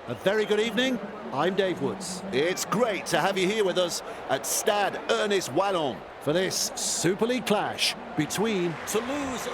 A very good evening. I'm Dave Woods. It's great to have you here with us at Stade Ernest Wallon for this Super League clash between Toulouse.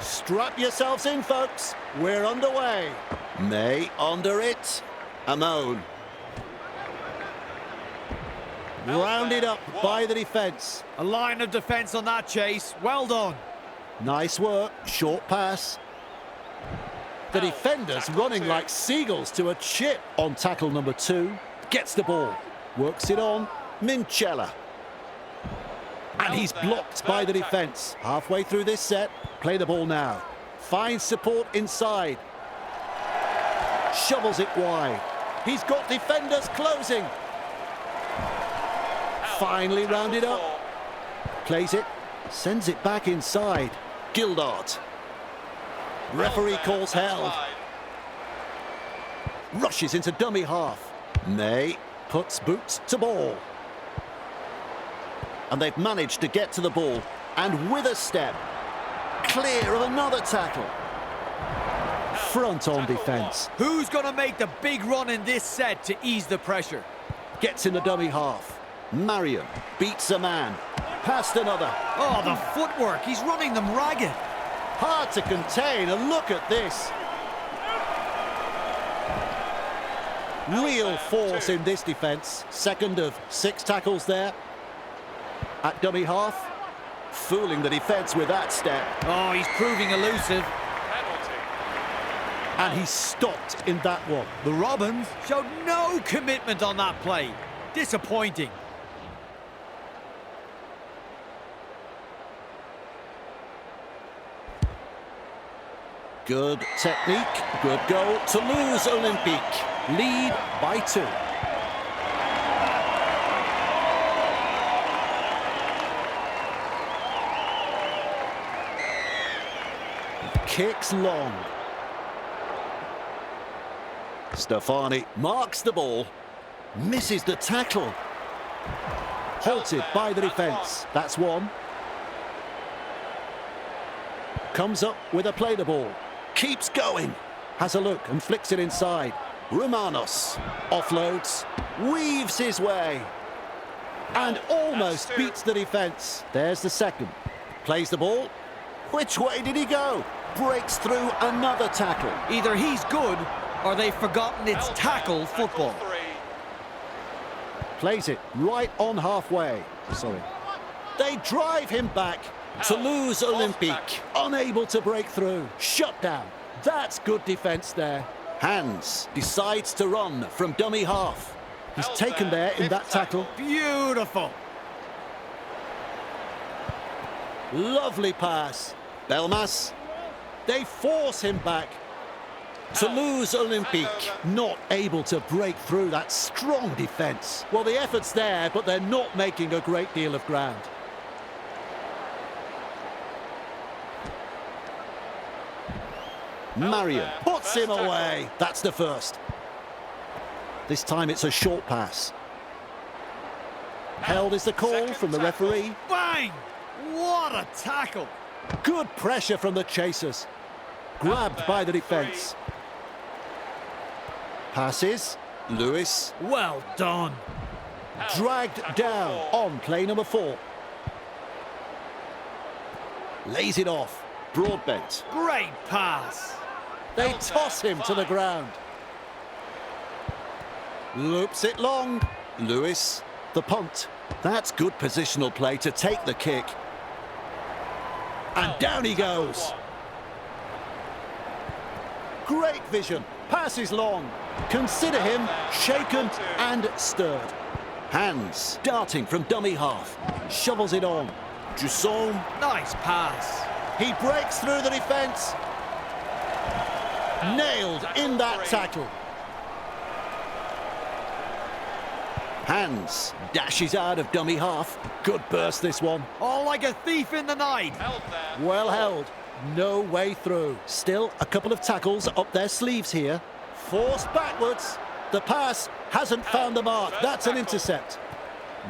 Strap yourselves in, folks. We're underway. May under it. Abonne. Rounded up by the defence. A line of defence on that chase. Well done. Nice work. Short pass. The defenders running like seagulls to a chip on tackle number 2. Gets the ball. Works it on. Minchella. And he's blocked by the defence. Halfway through this set. Play the ball now. Finds support inside. Shovels it wide. He's got defenders closing. Finally rounded up. Plays it. Sends it back inside. Gildart. Referee calls held. Rushes into dummy half. May puts boots to ball. And they've managed to get to the ball. And with a step, clear of another tackle. Front on defence. Who's going to make the big run in this set to ease the pressure? Gets in the dummy half. Marion beats a man. Past another. Oh, the footwork. He's running them ragged. Hard to contain, and look at this. Real force in this defence. Second of 6 tackles there. At dummy half. Fooling the defence with that step. Oh, he's proving elusive. And he's stopped in that one. The Robins showed no commitment on that play. Disappointing. Good technique, good goal. Toulouse Olympique lead by 2. Kicks long. Stefani marks the ball. Misses the tackle. Halted by the defence. That's one. Comes up with a play the ball. Keeps going. Has a look and flicks it inside. Romanos offloads. Weaves his way. And almost beats the defence. There's the second. Plays the ball. Which way did he go? Breaks through another tackle. Either he's good or they've forgotten it's tackle football. Plays it right on halfway. Sorry. They drive him back. Toulouse Olympique unable to break through. Shut down. That's good defence there. Hands decides to run from dummy half. He's taken there in that tackle. Beautiful. Lovely pass. Belmas. They force him back. Toulouse Olympique not able to break through that strong defence. Well, the effort's there, but they're not making a great deal of ground. Marion puts him away. That's the first. This time it's a short pass. Held is the call from the referee. Bang! What a tackle! Good pressure from the chasers. Grabbed by the defence. Passes. Lewis. Well done. Dragged down on play number 4. Lays it off. Broadbent. Great pass. They toss him to the ground. Loops it long. Lewis. The punt. That's good positional play to take the kick. And down he goes. Great vision. Passes long. Consider him shaken and stirred. Hands darting from dummy half. Shovels it on. Jusson. Nice pass. He breaks through the defence. Nailed in that tackle. Hands dashes out of dummy half. Good burst this one. Oh, like a thief in the night. Well held. No way through. Still a couple of tackles up their sleeves here. Forced backwards. The pass hasn't found the mark. That's an intercept.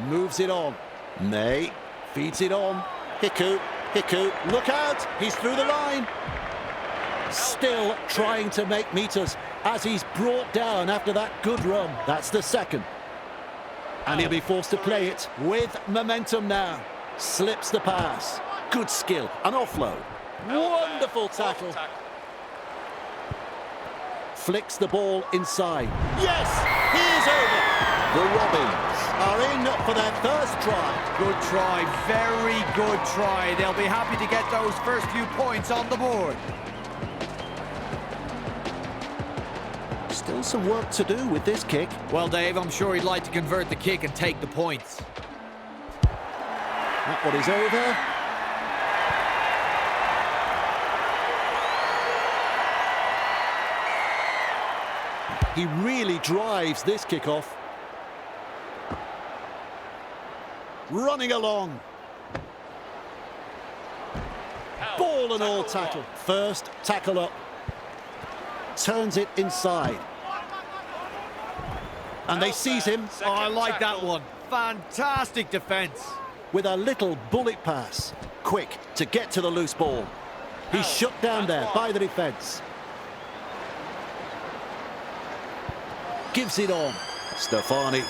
Moves it on. May feeds it on. Hiku Hiku, look out, he's through the line. Still trying to make meters as he's brought down after that good run. That's the second. And he'll be forced to play it with momentum now. Slips the pass. Good skill, an offload. Wonderful tackle. Flicks the ball inside. Yes, he is over. The Robins are in for their first try. Good try, very good try. They'll be happy to get those first few points on the board. Still some work to do with this kick. Well, Dave, I'm sure he'd like to convert the kick and take the points. That one is over. He really drives this kickoff. Running along. Ball and all tackle. First tackle up. Turns it inside. And they seize him. Oh, I like that one. Fantastic defence. With a little bullet pass. Quick to get to the loose ball. He's shut down there by the defence. Gives it on. Stefani.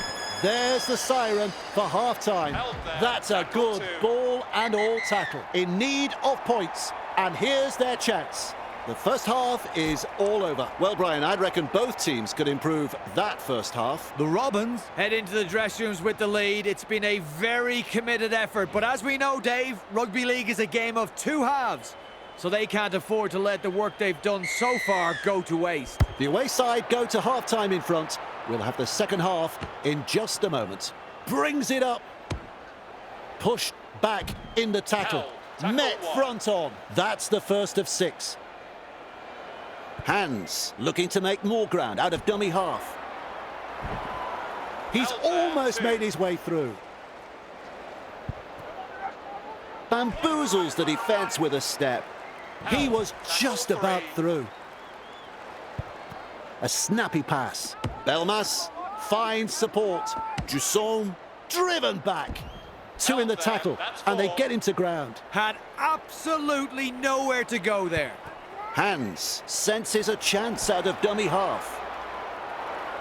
There's the siren for half-time. That's a good ball and all tackle. In need of points. And here's their chance. The first half is all over. Well, Brian, I'd reckon both teams could improve that first half. The Robins head into the dressing rooms with the lead. It's been a very committed effort. But as we know, Dave, Rugby League is a game of two halves. So they can't afford to let the work they've done so far go to waste. The away side go to half-time in front. We'll have the second half in just a moment. Brings it up. Pushed back in the tackle. Met front on. That's the first of 6. Hands looking to make more ground out of dummy half. He's almost made his way through. Bamboozles the defence with a step. He was just about through. A snappy pass. Belmas finds support. Jusson driven back. 2 in the tackle, and they get into ground. Had absolutely nowhere to go there. Hands senses a chance out of dummy half.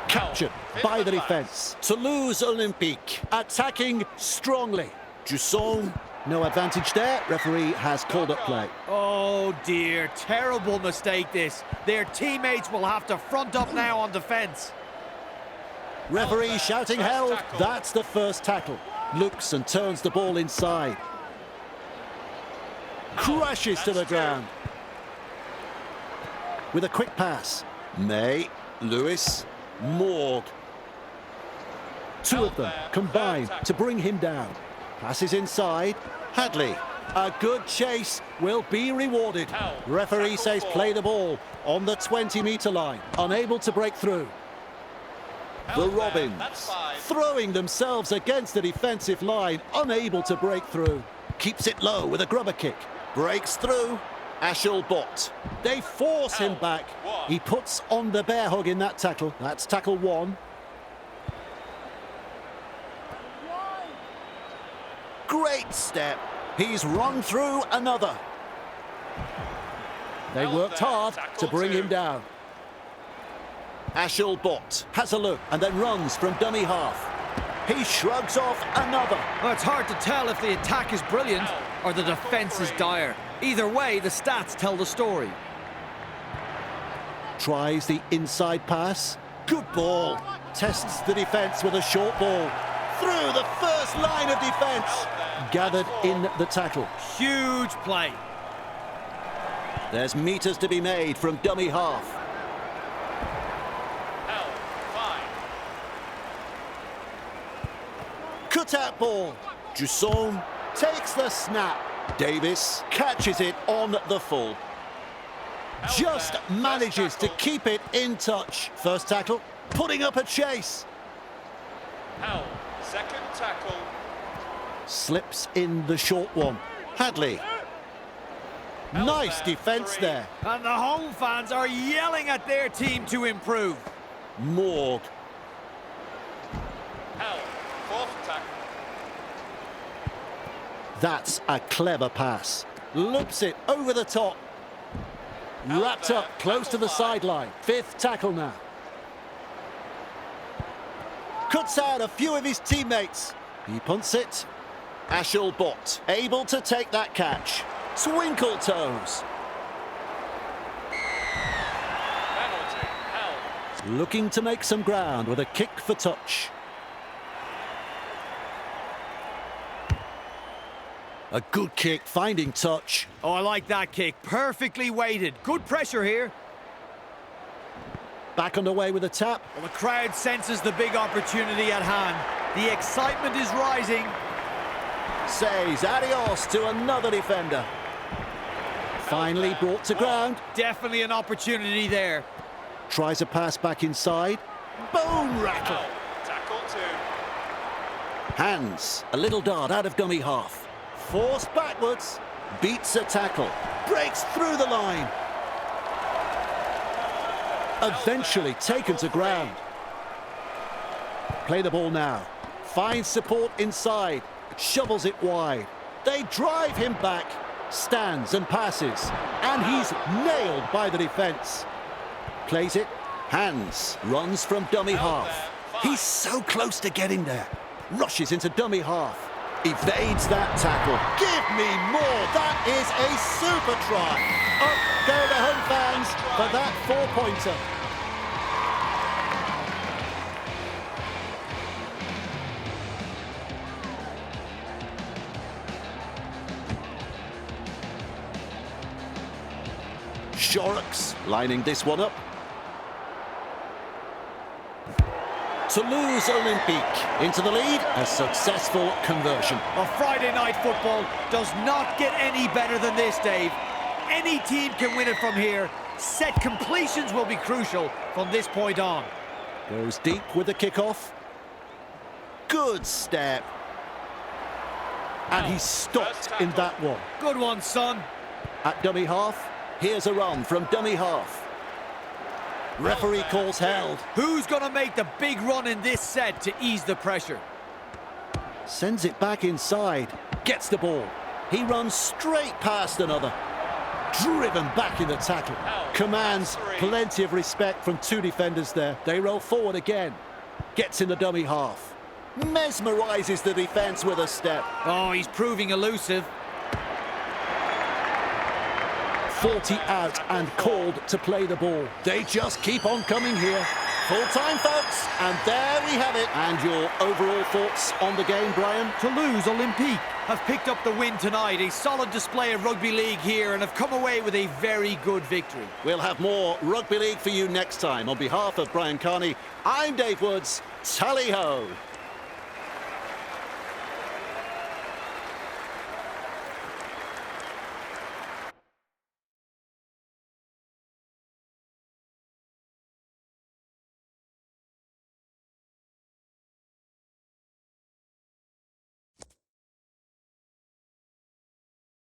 Captured by the defence. Toulouse Olympique attacking strongly. Jusson, no advantage there. Referee has called up play. Oh dear, terrible mistake this. Their teammates will have to front up now on defence. Referee shouting held. That's the first tackle. Looks and turns the ball inside. Crashes to the ground. With a quick pass. May, Lewis, Morg. 2 of them combine to bring him down. Passes inside. Hadley. A good chase will be rewarded. Referee says play the ball on the 20-metre line. Unable to break through. The Robins throwing themselves against the defensive line, unable to break through. Keeps it low with a grubber kick. Breaks through. Ashel Bott. They force him back. He puts on the bear hug in that tackle. That's tackle 1. Great step. He's run through another. They worked hard to bring him down. Ashel Bott has a look and then runs from dummy half. He shrugs off another. Well, it's hard to tell if the attack is brilliant or the defence is dire. Either way, the stats tell the story. Tries the inside pass. Good ball. Tests the defence with a short ball. Through the first line of defence. Gathered in the tackle. Huge play. There's meters to be made from dummy half. Cut out ball. Jusson takes the snap. Davis catches it on the full. Just manages to keep it in touch. First tackle, putting up a chase. Second tackle. Slips in the short one. Hadley. Nice defence there. And the home fans are yelling at their team to improve. Morg. Fourth tackle. That's a clever pass. Loops it over the top. Wrapped up close to the sideline. 5th tackle now. Cuts out a few of his teammates. He punts it. Ashelbot able to take that catch. Twinkle toes. Penalty, held. Looking to make some ground with a kick for touch. A good kick, finding touch. Oh, I like that kick. Perfectly weighted. Good pressure here. Back underway with a tap. Well, the crowd senses the big opportunity at hand. The excitement is rising. Says adios to another defender. Finally brought to ground. Definitely an opportunity there. Tries a pass back inside. Bone rattle. Tackle 2. Hands. A little dart out of dummy half. Forced backwards. Beats a tackle. Breaks through the line. Eventually taken to ground. Play the ball now. Finds support inside. Shovels it wide. They drive him back. Stands and passes. And he's nailed by the defence. Plays it. Hands. Runs from dummy half. He's so close to getting there. Rushes into dummy half. Evades that tackle. Give me more. That is a super try. Up go the home fans for that 4-pointer. Shorrocks lining this one up. Toulouse Olympique into the lead. A successful conversion. Well, Friday night football does not get any better than this, Dave. Any team can win it from here. Set completions will be crucial from this point on. Goes deep with the kickoff. Good step. And he's stopped in that one. Good one, son. At dummy half, here's a run from dummy half. Referee calls held. Who's going to make the big run in this set to ease the pressure? Sends it back inside. Gets the ball. He runs straight past another. Driven back in the tackle. Commands plenty of respect from 2 defenders there. They roll forward again. Gets in the dummy half. Mesmerises the defence with a step. Oh, he's proving elusive. 40 out and called to play the ball. They just keep on coming here. Full time, folks, and there we have it. And your overall thoughts on the game, Brian? Toulouse Olympique have picked up the win tonight. A solid display of rugby league here and have come away with a very good victory. We'll have more rugby league for you next time. On behalf of Brian Carney, I'm Dave Woods. Tally ho!